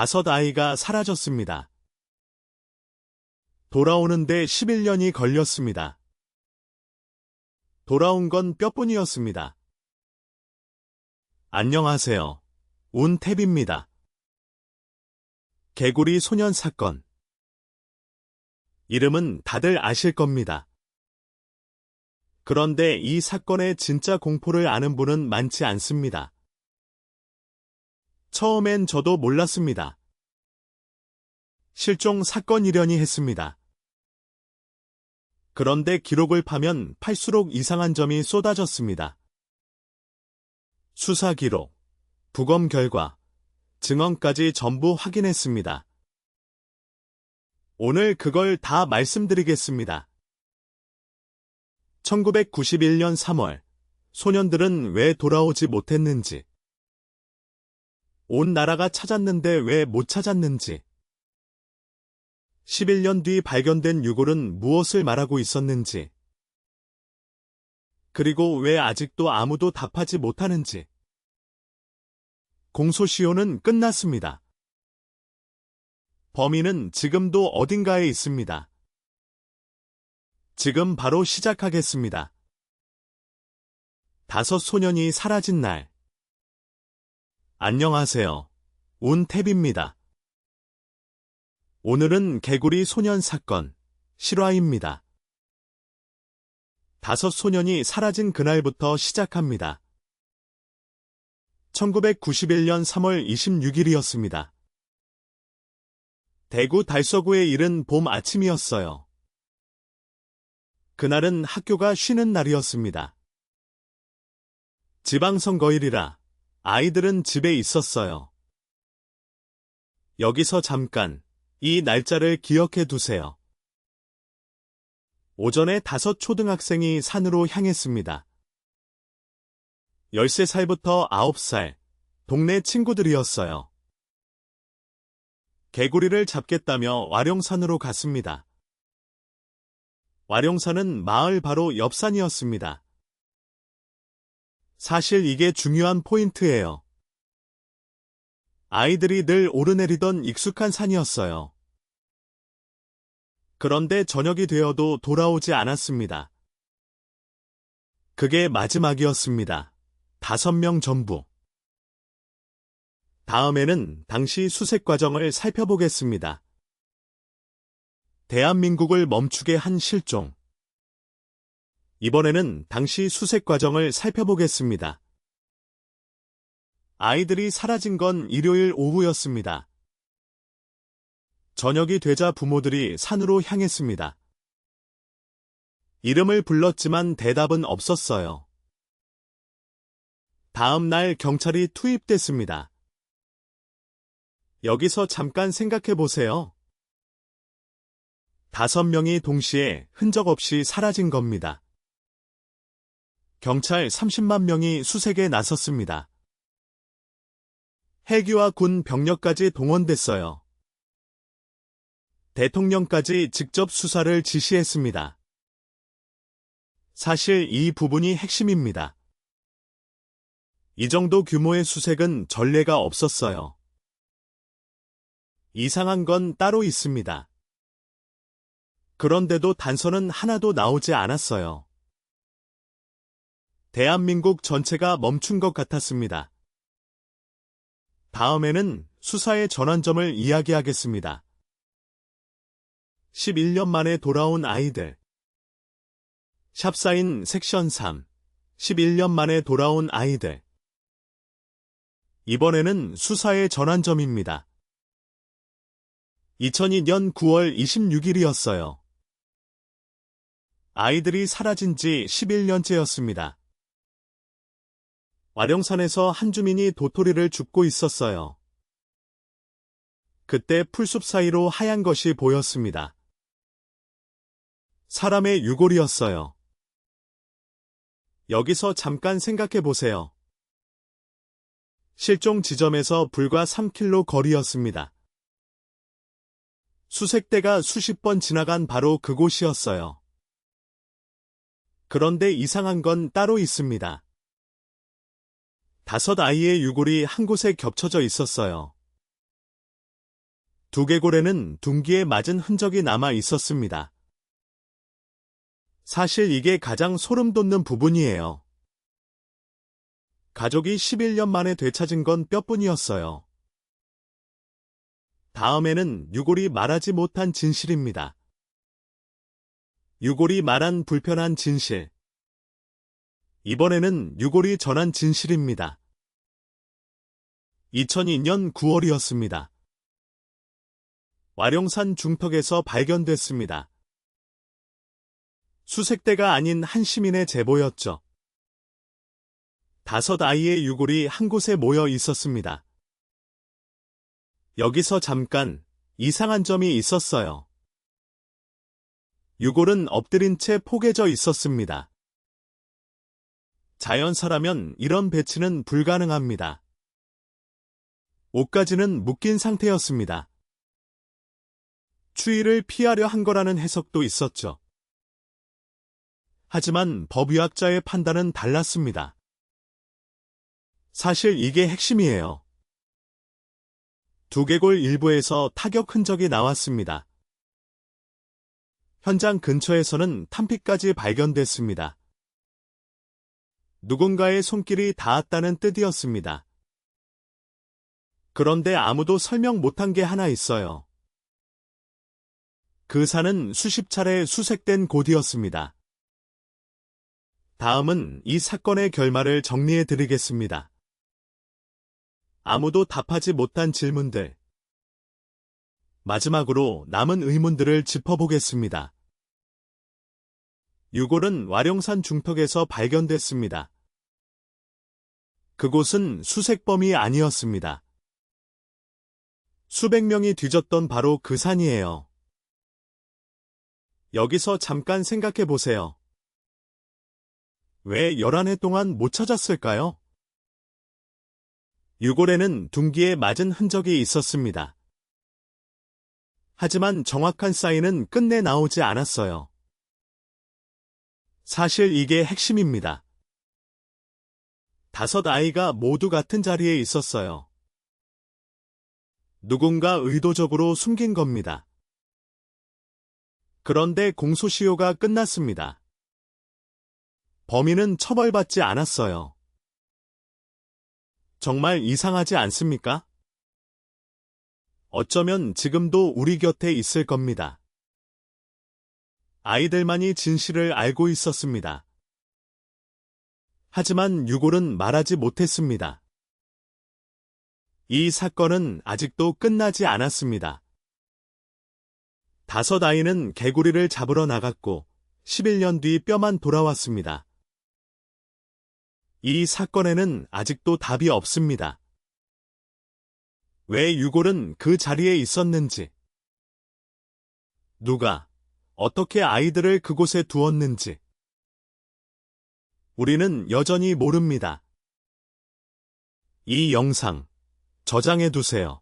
5아이가 사라졌습니다. 돌아오는데 11년이 걸렸습니다. 돌아온 건 뼈뿐이었습니다. 안녕하세요. 운탭입니다. 개구리 소년 사건. 이름은 다들 아실 겁니다. 그런데 이 사건의 진짜 공포를 아는 분은 많지 않습니다. 처음엔 저도 몰랐습니다. 실종 사건이려니 했습니다. 그런데 기록을 파면 팔수록 이상한 점이 쏟아졌습니다. 수사 기록, 부검 결과, 증언까지 전부 확인했습니다. 오늘 그걸 다 말씀드리겠습니다. 1991년 3월, 소년들은 왜 돌아오지 못했는지, 온 나라가 찾았는데 왜 못 찾았는지, 11년 뒤 발견된 유골은 무엇을 말하고 있었는지, 그리고 왜 아직도 아무도 답하지 못하는지. 공소시효는 끝났습니다. 범인은 지금도 어딘가에 있습니다. 지금 바로 시작하겠습니다. 5 소년이 사라진 날. 안녕하세요. 운탭입니다. 오늘은 개구리 소년 사건, 실화입니다. 5 소년이 사라진 그날부터 시작합니다. 1991년 3월 26일이었습니다. 대구 달서구의 이른 봄 아침이었어요. 그날은 학교가 쉬는 날이었습니다. 지방선거일이라 아이들은 집에 있었어요. 여기서 잠깐 이 날짜를 기억해 두세요. 오전에 5 초등학생이 산으로 향했습니다. 13살부터 9살, 동네 친구들이었어요. 개구리를 잡겠다며 와룡산으로 갔습니다. 와룡산은 마을 바로 옆 산이었습니다. 사실 이게 중요한 포인트예요. 아이들이 늘 오르내리던 익숙한 산이었어요. 그런데 저녁이 되어도 돌아오지 않았습니다. 그게 마지막이었습니다. 5명 전부. 다음에는 당시 수색 과정을 살펴보겠습니다. 대한민국을 멈추게 한 실종. 이번에는 당시 수색 과정을 살펴보겠습니다. 아이들이 사라진 건 일요일 오후였습니다. 저녁이 되자 부모들이 산으로 향했습니다. 이름을 불렀지만 대답은 없었어요. 다음 날 경찰이 투입됐습니다. 여기서 잠깐 생각해 보세요. 5명이 동시에 흔적 없이 사라진 겁니다. 경찰 30만 명이 수색에 나섰습니다. 헬기와 군 병력까지 동원됐어요. 대통령까지 직접 수사를 지시했습니다. 사실 이 부분이 핵심입니다. 이 정도 규모의 수색은 전례가 없었어요. 이상한 건 따로 있습니다. 그런데도 단서는 하나도 나오지 않았어요. 대한민국 전체가 멈춘 것 같았습니다. 다음에는 수사의 전환점을 이야기하겠습니다. 11년 만에 돌아온 아이들. 샵사인 섹션 3. 11년 만에 돌아온 아이들. 이번에는 수사의 전환점입니다. 2002년 9월 26일이었어요. 아이들이 사라진 지 11년째였습니다. 와룡산에서 한 주민이 도토리를 줍고 있었어요. 그때 풀숲 사이로 하얀 것이 보였습니다. 사람의 유골이었어요. 여기서 잠깐 생각해 보세요. 실종 지점에서 불과 3km 거리였습니다. 수색대가 수십 번 지나간 바로 그곳이었어요. 그런데 이상한 건 따로 있습니다. 5 아이의 유골이 한 곳에 겹쳐져 있었어요. 두개골에는 둔기에 맞은 흔적이 남아 있었습니다. 사실 이게 가장 소름 돋는 부분이에요. 가족이 11년 만에 되찾은 건 뼈뿐이었어요. 다음에는 유골이 말하지 못한 진실입니다. 유골이 말한 불편한 진실. 이번에는 유골이 전한 진실입니다. 2002년 9월이었습니다. 와룡산 중턱에서 발견됐습니다. 수색대가 아닌 한 시민의 제보였죠. 5아이의 유골이 한 곳에 모여 있었습니다. 여기서 잠깐 이상한 점이 있었어요. 유골은 엎드린 채 포개져 있었습니다. 자연사라면 이런 배치는 불가능합니다. 옷까지는 묶인 상태였습니다. 추위를 피하려 한 거라는 해석도 있었죠. 하지만 법의학자의 판단은 달랐습니다. 사실 이게 핵심이에요. 두개골 일부에서 타격 흔적이 나왔습니다. 현장 근처에서는 탄피까지 발견됐습니다. 누군가의 손길이 닿았다는 뜻이었습니다. 그런데 아무도 설명 못한 게 하나 있어요. 그 산은 수십 차례 수색된 곳이었습니다. 다음은 이 사건의 결말을 정리해 드리겠습니다. 아무도 답하지 못한 질문들. 마지막으로 남은 의문들을 짚어보겠습니다. 유골은 와룡산 중턱에서 발견됐습니다. 그곳은 수색범이 아니었습니다. 수백 명이 뒤졌던 바로 그 산이에요. 여기서 잠깐 생각해 보세요. 왜 11해 동안 못 찾았을까요? 유골에는 둔기에 맞은 흔적이 있었습니다. 하지만 정확한 사인은 끝내 나오지 않았어요. 사실 이게 핵심입니다. 5아이가 모두 같은 자리에 있었어요. 누군가 의도적으로 숨긴 겁니다. 그런데 공소시효가 끝났습니다. 범인은 처벌받지 않았어요. 정말 이상하지 않습니까? 어쩌면 지금도 우리 곁에 있을 겁니다. 아이들만이 진실을 알고 있었습니다. 하지만 유골은 말하지 못했습니다. 이 사건은 아직도 끝나지 않았습니다. 5아이는 개구리를 잡으러 나갔고 11년 뒤 뼈만 돌아왔습니다. 이 사건에는 아직도 답이 없습니다. 왜 유골은 그 자리에 있었는지, 누가, 어떻게 아이들을 그곳에 두었는지, 우리는 여전히 모릅니다. 이 영상, 저장해 두세요.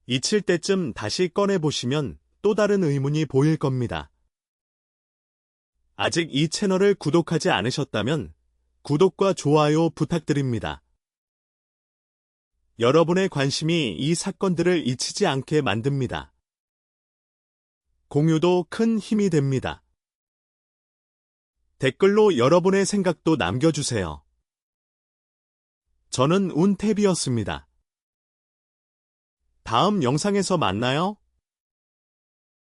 잊힐 때쯤 다시 꺼내보시면 또 다른 의문이 보일 겁니다. 아직 이 채널을 구독하지 않으셨다면 구독과 좋아요 부탁드립니다. 여러분의 관심이 이 사건들을 잊히지 않게 만듭니다. 공유도 큰 힘이 됩니다. 댓글로 여러분의 생각도 남겨주세요. 저는 운탭이었습니다. 다음 영상에서 만나요.